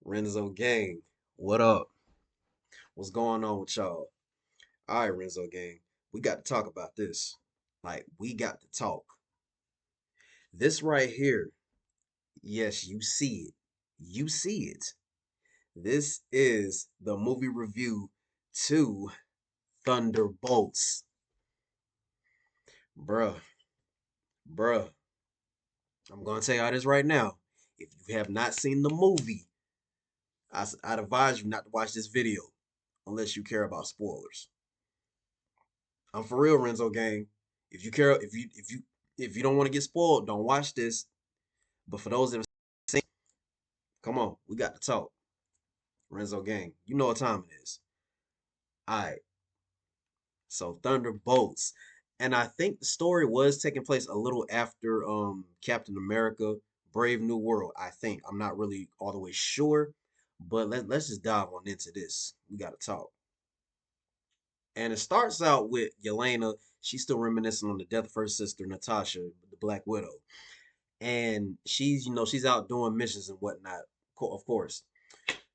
Renzo gang, what up? What's going on with y'all? All right, Renzo gang, we got to talk about this. Like, we got to talk. This right here, yes, you see it. You see it. This is the movie review to Thunderbolts. Bruh, bruh, I'm going to tell y'all this right now. If you have not seen the movie, I'd advise you not to watch this video unless you care about spoilers. I'm for real, Renzo gang. If you care, if you don't want to get spoiled, don't watch this. But for those that have seen, come on, we got to talk. Renzo gang, you know what time it is. All right, so Thunderbolts, and I think the story was taking place a little after Captain America: Brave New World. I think I'm not really all the way sure, but let's just dive on into this. We got to talk. And it starts out with Yelena. She's still reminiscing on the death of her sister Natasha, the Black Widow, and she's out doing missions and whatnot, of course.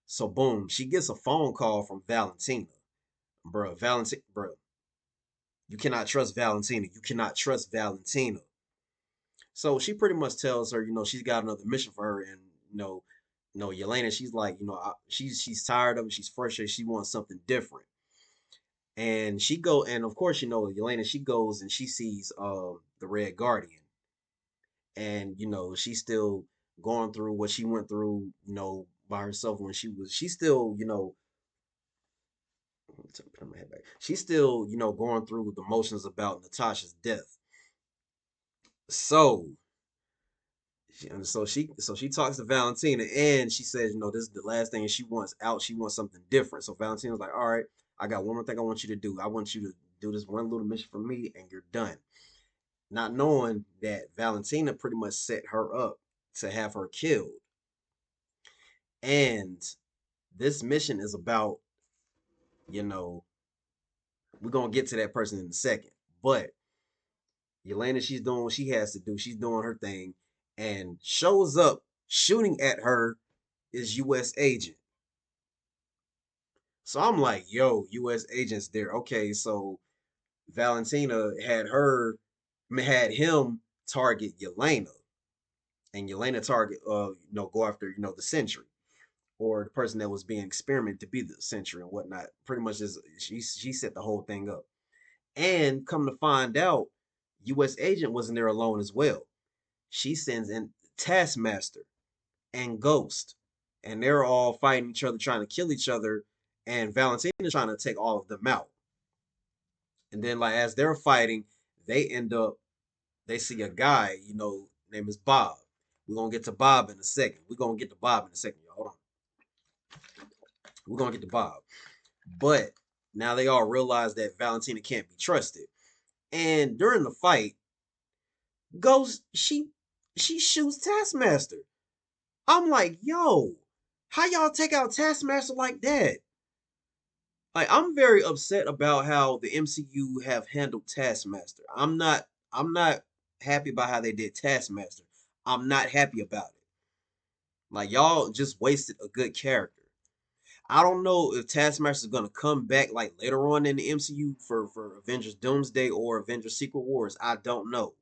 So boom, she gets a phone call from Valentina. Bro, you cannot trust Valentina. You cannot trust Valentina. So she pretty much tells her, she's got another mission for her, and Yelena, she's like, she's tired of it. She's frustrated. She wants something different. And and of course, Yelena, she goes and she sees the Red Guardian, and she's still going through what she went through, by herself when she's still, put my head back. She's still, going through the motions about Natasha's death. So, so she talks to Valentina, and she says, this is the last thing she wants out. She wants something different. So Valentina's like, all right, I got one more thing I want you to do. I want you to do this one little mission for me, and you're done. Not knowing that Valentina pretty much set her up to have her killed. And this mission is about, you know, we're gonna get to that person in a second. But Yelena, she's doing what she has to do. She's doing her thing, and shows up shooting at her is U.S. agent. So I'm like, yo, U.S. agent's there. Okay, so Valentina had him target Yelena, and Yelena target, go after, the Sentry, or the person that was being experimented to be the Sentry and whatnot. Pretty much, is she set the whole thing up. And come to find out, U.S. agent wasn't there alone as well. She sends in Taskmaster and Ghost, and they're all fighting each other, trying to kill each other. And Valentina's trying to take all of them out. And then, like, as they're fighting, they end up they see a guy, name is Bob. We're gonna get to Bob in a second. We're gonna get to Bob in a second, y'all. Hold on. We're gonna get to Bob. But now they all realize that Valentina can't be trusted. And during the fight, Ghost, she shoots Taskmaster. I'm like, yo, how y'all take out Taskmaster like that? Like, I'm very upset about how the MCU have handled Taskmaster. I'm not happy about how they did Taskmaster. I'm not happy about it. Like, y'all just wasted a good character. I don't know if Taskmaster is gonna come back like later on in the MCU for Avengers Doomsday or Avengers Secret Wars. I don't know.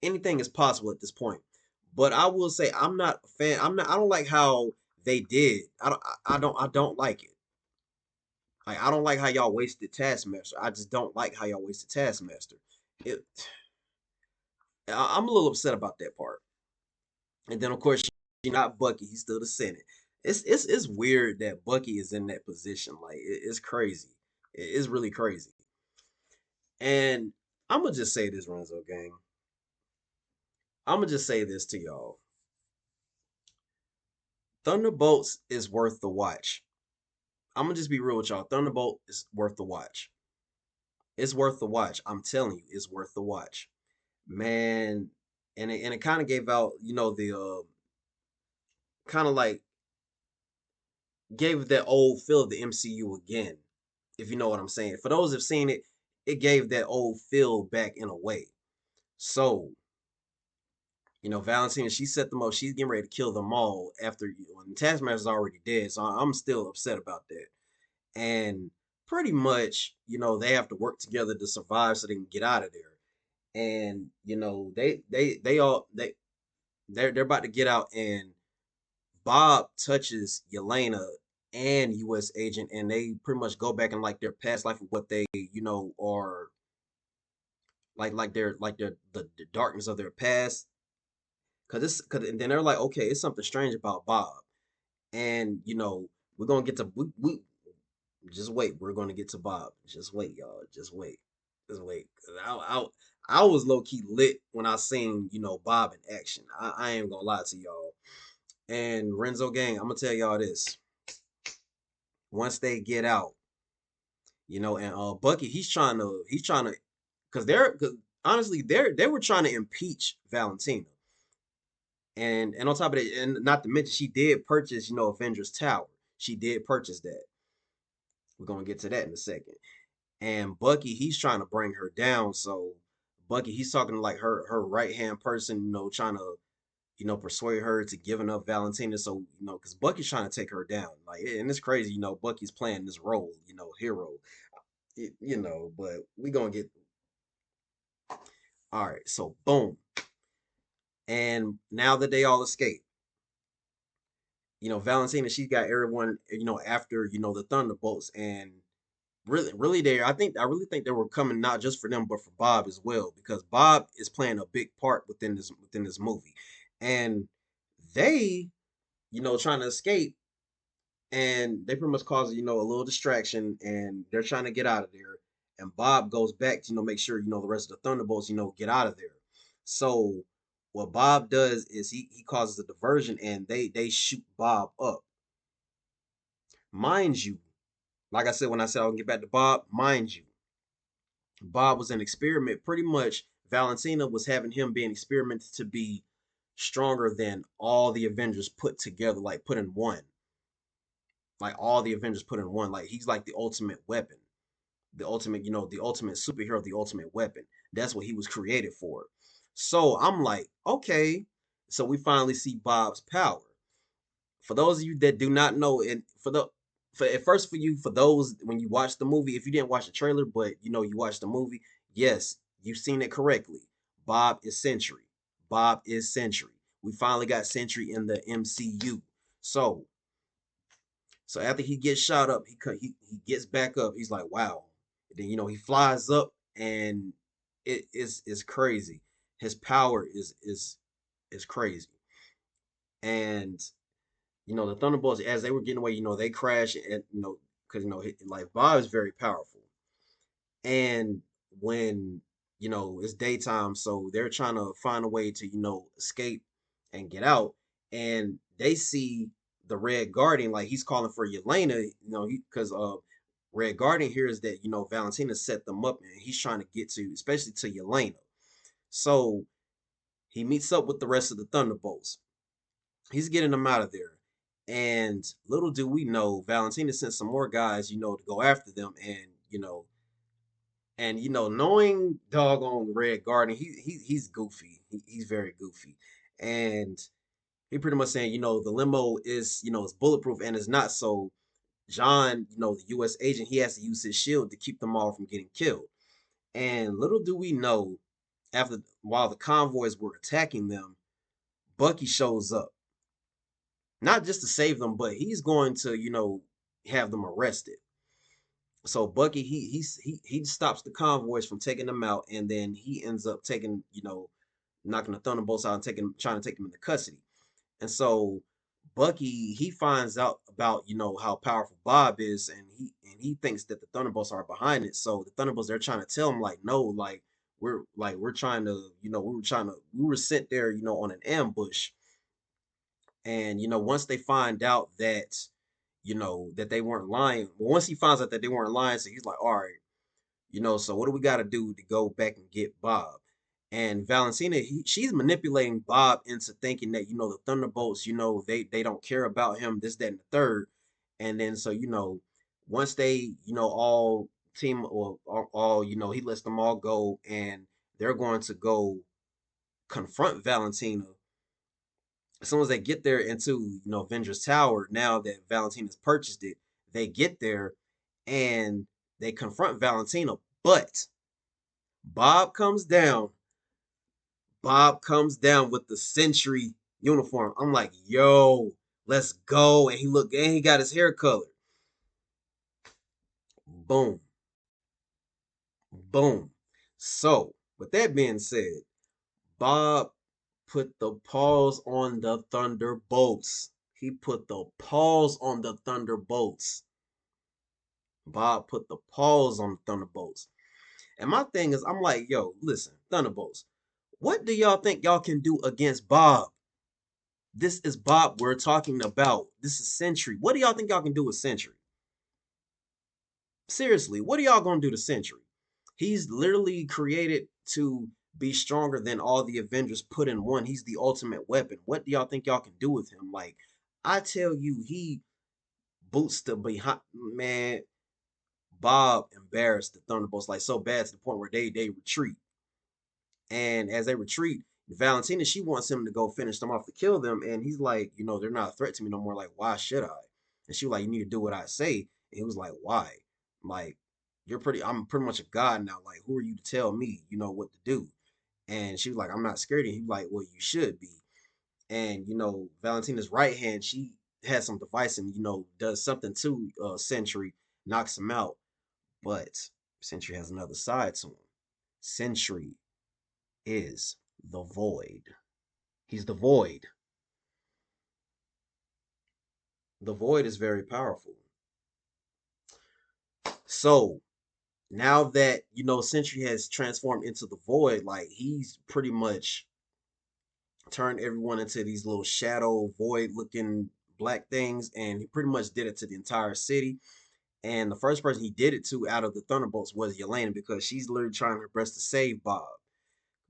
Anything is possible at this point. But I will say I'm not a fan. I don't like how they did. I don't like it. Like, I don't like how y'all wasted Taskmaster. I just don't like how y'all wasted Taskmaster. It I'm a little upset about that part. And then of course she's not Bucky, he's still the Senate. It's weird that Bucky is in that position. Like, it's crazy. It's really crazy. And I'm gonna just say this, Renzo gang. I'm gonna just say this to y'all. Thunderbolts is worth the watch. I'm gonna just be real with y'all. Thunderbolt is worth the watch. It's worth the watch. I'm telling you, it's worth the watch, man. And it kind of gave out, the kind of like gave that old feel of the MCU again, if you know what I'm saying. For those who've seen it, it gave that old feel back in a way. So Valentina, she set them up. She's getting ready to kill them all after when Taskmaster's already dead. So I'm still upset about that. And pretty much, they have to work together to survive so they can get out of there. And they're about to get out, and Bob touches Yelena and U.S. Agent, and they pretty much go back in like their past life of what they are like their the darkness of their past. And then they're like, okay, it's something strange about Bob, and we're gonna get to we just wait. We're gonna get to Bob. Just wait, y'all. Just wait. Just wait. 'Cause I was low key lit when I seen Bob in action. I ain't gonna lie to y'all. And Renzo gang, I'm gonna tell y'all this. Once they get out, and Bucky, he's trying to, cause honestly they were trying to impeach Valentina, and on top of it, and not to mention she did purchase Avengers Tower. She did purchase that. We're gonna get to that in a second. And Bucky, he's trying to bring her down. So Bucky, he's talking to like her right hand person, trying to persuade her to giving up Valentina. So because Bucky's trying to take her down, like, and it's crazy. Bucky's playing this role, hero. But we gonna get all right. So boom, and now that they all escape, Valentina, she got everyone, after the Thunderbolts, and really there. I really think they were coming not just for them, but for Bob as well, because Bob is playing a big part within this movie, and they, trying to escape, and they pretty much cause a little distraction, and they're trying to get out of there, and Bob goes back to make sure the rest of the Thunderbolts get out of there. So what Bob does is he causes a diversion, and they shoot Bob up, mind you. Like I said, when I said I'll get back to Bob, mind you, Bob was an experiment. Pretty much, Valentina was having him being experimented to be stronger than all the Avengers put together, like put in one. Like all the Avengers put in one. Like he's like the ultimate weapon, the ultimate superhero, the ultimate weapon. That's what he was created for. So I'm like, okay. So we finally see Bob's power. For those of you that do not know, and for at first for you, for those when you watch the movie, if you didn't watch the trailer, but you watched the movie, yes, you've seen it correctly. Bob is Sentry. Bob is Sentry. We finally got Sentry in the MCU. So so after he gets shot up, he gets back up. He's like, wow. And then he flies up, and it's crazy. His power is crazy. And the Thunderbolts, as they were getting away, they crash, and because like Bob is very powerful. And when it's daytime, so they're trying to find a way to escape and get out, and they see the Red Guardian, like he's calling for Yelena, because Red Guardian hears that Valentina set them up, and he's trying to get to, especially to Yelena. So he meets up with the rest of the Thunderbolts. He's getting them out of there. And little do we know, Valentina sent some more guys, to go after them. And knowing doggone Red Guardian, he's goofy. He's very goofy. And he pretty much saying, the limo is bulletproof, and it's not. So John, the US agent, he has to use his shield to keep them all from getting killed. And little do we know, while the convoys were attacking them, Bucky shows up. Not just to save them, but he's going to, have them arrested. So Bucky, he stops the convoys from taking them out, and then he ends up taking, knocking the Thunderbolts out and trying to take them into custody. And so Bucky, he finds out about, how powerful Bob is, and he thinks that the Thunderbolts are behind it. So the Thunderbolts, they're trying to tell him like, no, we're trying to, we were sent there, on an ambush. And once they find out that that they weren't lying, well, once he finds out that they weren't lying, so he's like, all right, so what do we got to do to go back and get Bob? And Valentina, she's manipulating Bob into thinking that the Thunderbolts, they don't care about him, this, that, and the third. And then so once they all team, or all he lets them all go, and they're going to go confront Valentina. As soon as they get there into Avengers Tower, now that Valentina's purchased it, they get there and they confront Valentina. But Bob comes down. Bob comes down with the Sentry uniform. I'm like, yo, let's go. And he got his hair colored. Boom, boom. So, with that being said, Bob put the pause on the Thunderbolts. He put the pause on the Thunderbolts. Bob put the pause on the Thunderbolts. And my thing is, I'm like, yo, listen, Thunderbolts, what do y'all think y'all can do against Bob? This is Bob we're talking about. This is Sentry. What do y'all think y'all can do with Sentry? Seriously, what are y'all gonna do to Sentry? He's literally created to be stronger than all the Avengers put in one. He's the ultimate weapon. What do y'all think y'all can do with him? Like, I tell you, he boots the behind man. Bob embarrassed the Thunderbolts like so bad to the point where they retreat. And as they retreat, Valentina, she wants him to go finish them off to kill them. And he's like, they're not a threat to me no more. Like, why should I? And she was like, you need to do what I say. And he was like, why? Like, I'm pretty much a god now. Like, who are you to tell me, what to do? And she was like, I'm not scared. And he was like, well, you should be. And, Valentina's right hand, she has some device and, does something to Sentry, knocks him out. But Sentry has another side to him. Sentry is the void. He's the void. The void is very powerful. So now that Sentry has transformed into the void, like he's pretty much turned everyone into these little shadow void looking black things, and he pretty much did it to the entire city. And the first person he did it to out of the Thunderbolts was Yelena because she's literally trying her best to save Bob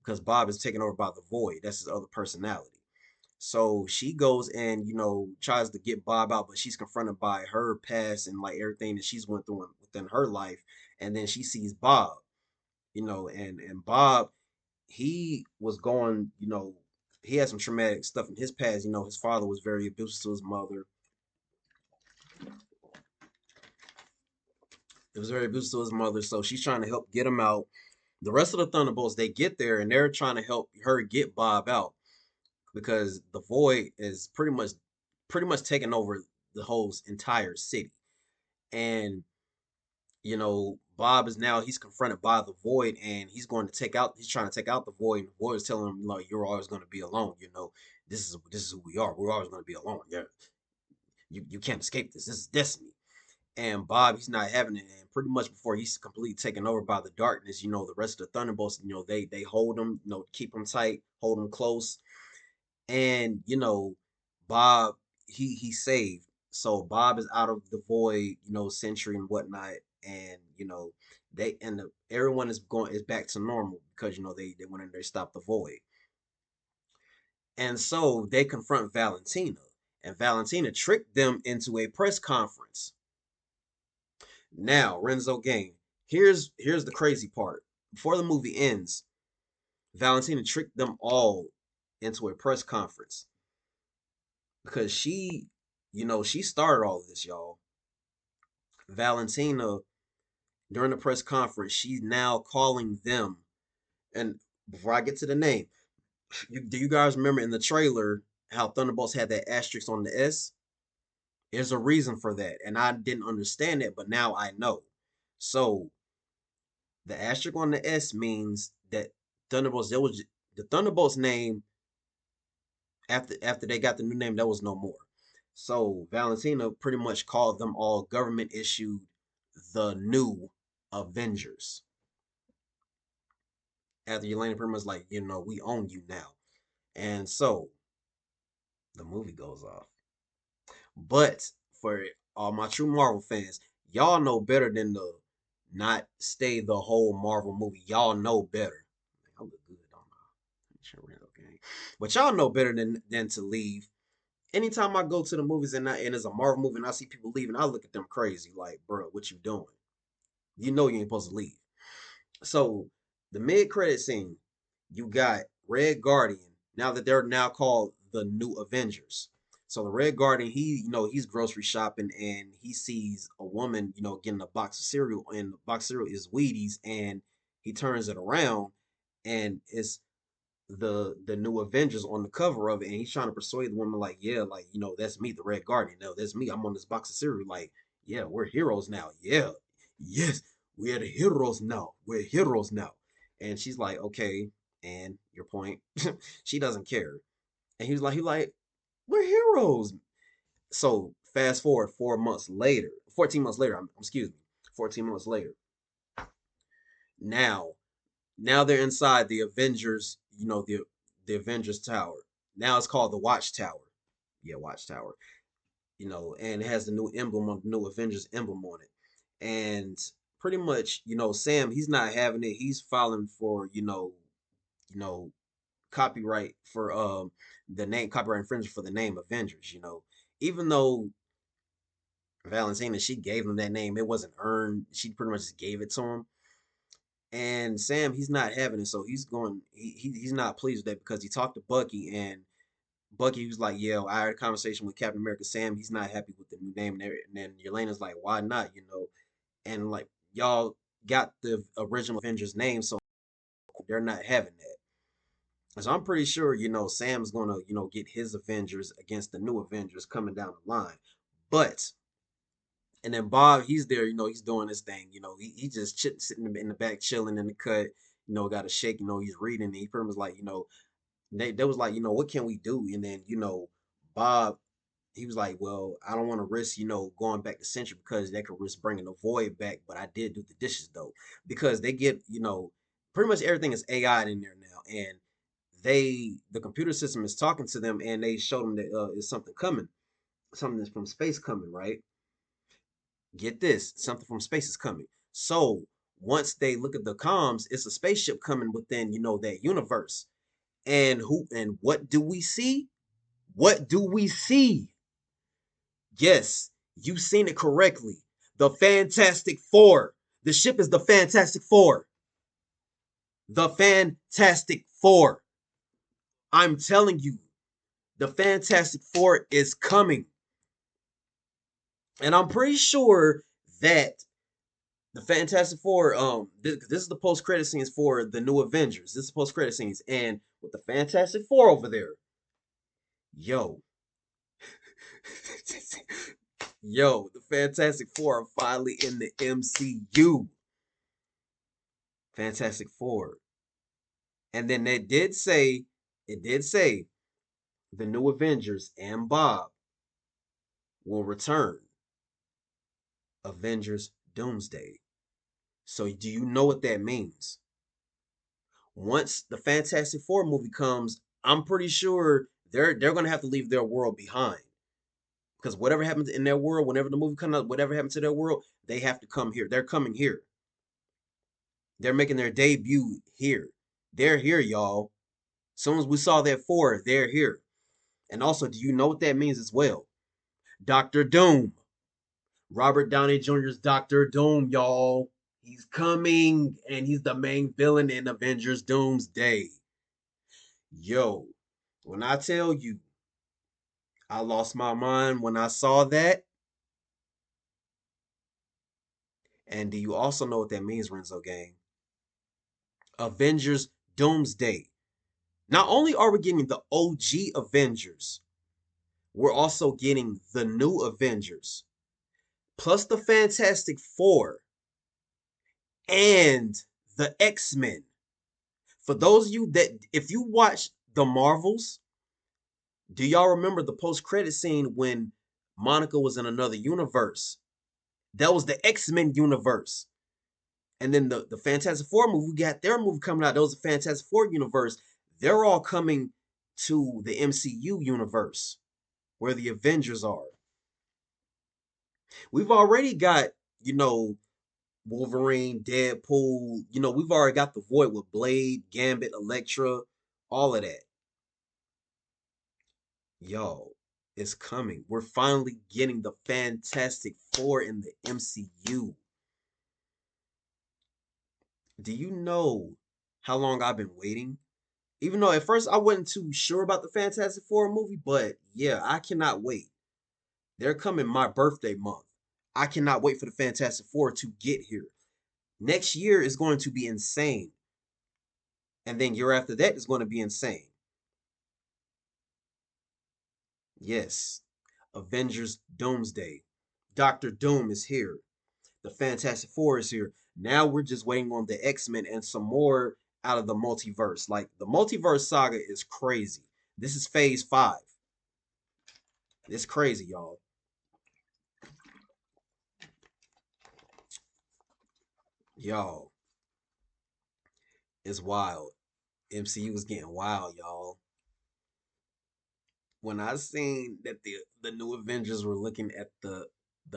because Bob is taken over by the void. That's his other personality. So she goes and tries to get Bob out, but she's confronted by her past and like everything that she's went through within her life. And then she sees Bob, and Bob, he was going, he had some traumatic stuff in his past. His father was very abusive to his mother. It was very abusive to his mother, so she's trying to help get him out. The rest of the Thunderbolts, they get there and they're trying to help her get Bob out because the Void is pretty much taking over the whole entire city. And Bob is now he's confronted by the Void and he's trying to take out the Void, and the Void is telling him, like, you're always gonna be alone, this is who we are. We're always gonna be alone. Yeah. You can't escape this. This is destiny. And Bob, he's not having it. And pretty much before he's completely taken over by the darkness, the rest of the Thunderbolts, they hold him, keep him tight, hold him close. And Bob, he's saved. So Bob is out of the void, Sentry and whatnot, and everyone is back to normal because they went in there, stopped the void. And so they confront Valentina, and Valentina tricked them into a press conference. Now, Renzo Gang, here's the crazy part. Before the movie ends, Valentina tricked them all into a press conference because she started all of this, y'all. Valentina, during the press conference, she's now calling them. And before I get to the name, do you guys remember in the trailer how Thunderbolts had that asterisk on the S? There's a reason for that, and I didn't understand it, but now I know. So the asterisk on the S means that Thunderbolts. There was the Thunderbolts name after they got the new name. There was no more. So Valentina pretty much called them all government issued the new Avengers. After Yelena pretty much like, we own you now. And so the movie goes off. But for all my true Marvel fans, y'all know better than to not stay the whole Marvel movie. Y'all know better. I look good, don't I? Okay. But y'all know better than to leave. Anytime I go to the movies and it's a Marvel movie and I see people leaving, I look at them crazy. Like, bro, what you doing? You ain't supposed to leave. So the mid credit scene, you got Red Guardian, now that they're now called the New Avengers. So the Red Guardian, he's grocery shopping and he sees a woman, getting a box of cereal, and the box of cereal is Wheaties, and he turns it around, and it's the New Avengers on the cover of it, and he's trying to persuade the woman, like, yeah, like, that's me, the Red Guardian. No, that's me. I'm on this box of cereal. Like, yeah, we're heroes now. Yeah, yes, we're the heroes now. We're heroes now. And she's like, okay, and your point. She doesn't care. And he like, we're heroes. So fast forward 4 months later, 14 months later, excuse me, 14 months later. Now Now they're inside the Avengers, the Avengers Tower. Now it's called the Watchtower. Yeah, Watchtower. And it has the new emblem of the new Avengers emblem on it. And pretty much, Sam, he's not having it. He's filing for, you know, copyright for the name copyright infringement for the name Avengers. Even though Valentina, she gave him that name, it wasn't earned. She pretty much just gave it to him. And Sam, he's not having it, so he's going. He's not pleased with that because he talked to Bucky, and Bucky was like, "Yeah, I had a conversation with Captain America. Sam, he's not happy with the new name." And then Yelena's like, "Why not?" And like y'all got the original Avengers name, so they're not having that. So I'm pretty sure Sam's gonna get his Avengers against the new Avengers coming down the line, but. And then Bob, he's there, he's doing his thing. He just sitting in the back, chilling in the cut. Got a shake. He's reading. And he pretty much like, they was like, what can we do? And then, Bob, he was like, well, I don't want to risk, going back to Century because that could risk bringing the Void back. But I did do the dishes though, because they get, pretty much everything is AI in there now, and the computer system is talking to them, and they showed them that is something coming, something that's from space coming, right? Get this, something from space is coming. So once they look at the comms, it's a spaceship coming within, that universe. And what do we see? What do we see? Yes, you've seen it correctly. The Fantastic Four. The ship is the Fantastic Four. The Fantastic Four. I'm telling you, the Fantastic Four is coming. And I'm pretty sure that the Fantastic Four, this is the post credit scenes for the new Avengers. This is post credit scenes, and with the Fantastic Four over there, yo, yo, the Fantastic Four are finally in the MCU. Fantastic Four, and then it did say the new Avengers and Bob will return. Avengers Doomsday. So do you know what that means? Once the Fantastic Four movie comes, I'm pretty sure they're gonna have to leave their world behind, because whatever happens in their world, whenever the movie comes out, whatever happens to their world, they have to come here. They're coming here. They're making their debut here. They're here, y'all. As soon as we saw that four, they're here. And also, do you know what that means as well? Doctor Doom. Robert Downey Jr.'s Doctor Doom, y'all. He's coming, and he's the main villain in Avengers Doomsday. Yo, when I tell you, I lost my mind when I saw that. And do you also know what that means, Renzo Gang? Avengers Doomsday. Not only are we getting the OG Avengers, we're also getting the new Avengers, plus the Fantastic Four and the X-Men. For those of you that, if you watch the Marvels, do y'all remember the post-credit scene when Monica was in another universe? That was the X-Men universe. And then the Fantastic Four movie, we got their movie coming out. That was the Fantastic Four universe. They're all coming to the MCU universe where the Avengers are. We've already got, you know, Wolverine, Deadpool. We've already got the Void with Blade, Gambit, Elektra, all of that. Yo, it's coming. We're finally getting the Fantastic Four in the MCU. Do you know how long I've been waiting? Even though at first I wasn't too sure about the Fantastic Four movie, but yeah, I cannot wait. They're coming my birthday month. I cannot wait for the Fantastic Four to get here. Next year is going to be insane. And then year after that is going to be insane. Yes. Avengers Doomsday. Doctor Doom is here. The Fantastic Four is here. Now we're just waiting on the X-Men and some more out of the multiverse. Like the multiverse saga is crazy. This is phase 5. It's crazy, y'all. Y'all, it's wild. MCU is getting wild, y'all. When I seen that the new Avengers were looking at the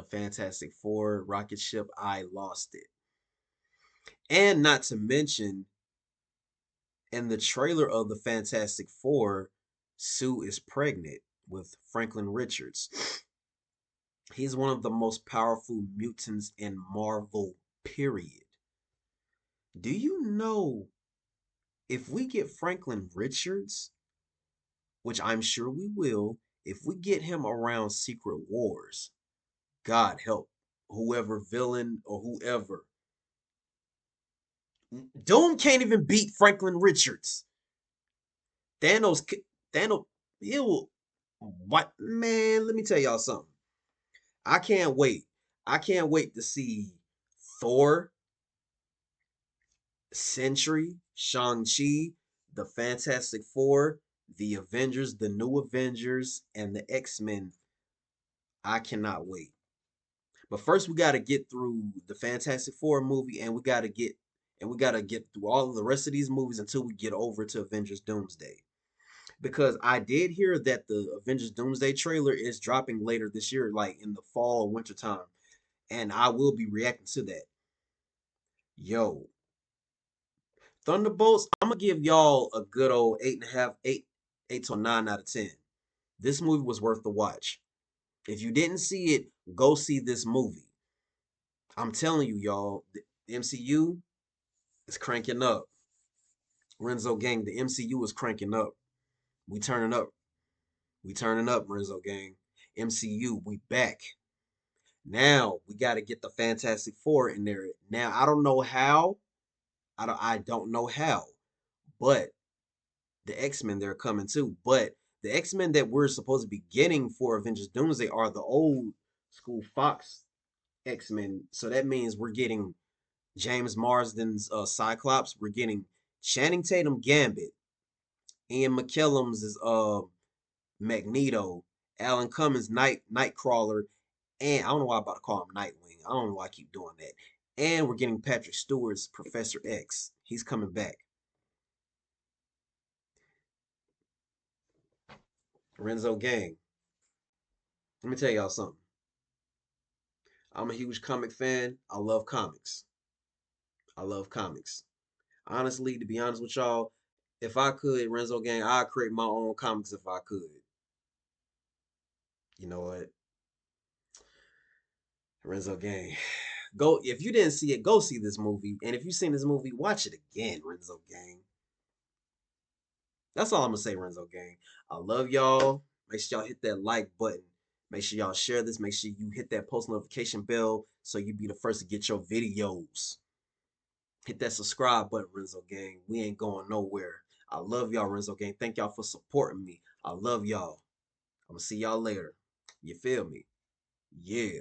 Fantastic Four rocket ship, I lost it. And not to mention, in the trailer of the Fantastic Four, Sue is pregnant with Franklin Richards. He's one of the most powerful mutants in Marvel, period. Do you know if we get Franklin Richards, which I'm sure we will, if we get him around Secret Wars, God help whoever villain or whoever. Doom can't even beat Franklin Richards. Thanos, Thanos, he will. What man? Let me tell y'all something. I can't wait. I can't wait to see Thor, Sentry, Shang-Chi, the Fantastic Four, the Avengers, the new Avengers, and the X-Men. I cannot wait. But first we gotta get through the Fantastic Four movie and we gotta get through all of the rest of these movies until we get over to Avengers Doomsday. Because I did hear that the Avengers Doomsday trailer is dropping later this year, like in the fall, winter time. And I will be reacting to that. Yo, Thunderbolts, I'm gonna give y'all a good old 8.5, 8 to 9 out of 10. This movie was worth the watch. If you didn't see it, go see this movie. I'm telling you, y'all, the MCU is cranking up. Renzo gang, the MCU is cranking up. We turning up. We turning up, Renzo gang. MCU, we back. Now we got to get the Fantastic Four in there. Now I don't know how. I don't know how, but the X-Men they're coming too. But the X-Men that we're supposed to be getting for Avengers Doomsday are the old school Fox X-Men. So that means we're getting James Marsden's Cyclops. We're getting Channing Tatum Gambit. Ian McKellen's is Magneto. Alan Cummins Nightcrawler. And I don't know why I'm about to call him Nightwing. I don't know why I keep doing that. And we're getting Patrick Stewart's Professor X. He's coming back. Renzo Gang. Let me tell y'all something. I'm a huge comic fan. I love comics. I love comics. Honestly, to be honest with y'all, if I could, Renzo Gang, I'd create my own comics if I could. You know what? Renzo Gang. Go if you didn't see it, go see this movie. And if you've seen this movie, watch it again, Renzo Gang. That's all I'm gonna say, Renzo Gang. I love y'all. Make sure y'all hit that like button. Make sure y'all share this. Make sure you hit that post notification bell so you be the first to get your videos. Hit that subscribe button, Renzo Gang. We ain't going nowhere. I love y'all, Renzo Gang. Thank y'all for supporting me. I love y'all. I'm gonna see y'all later. You feel me? Yeah.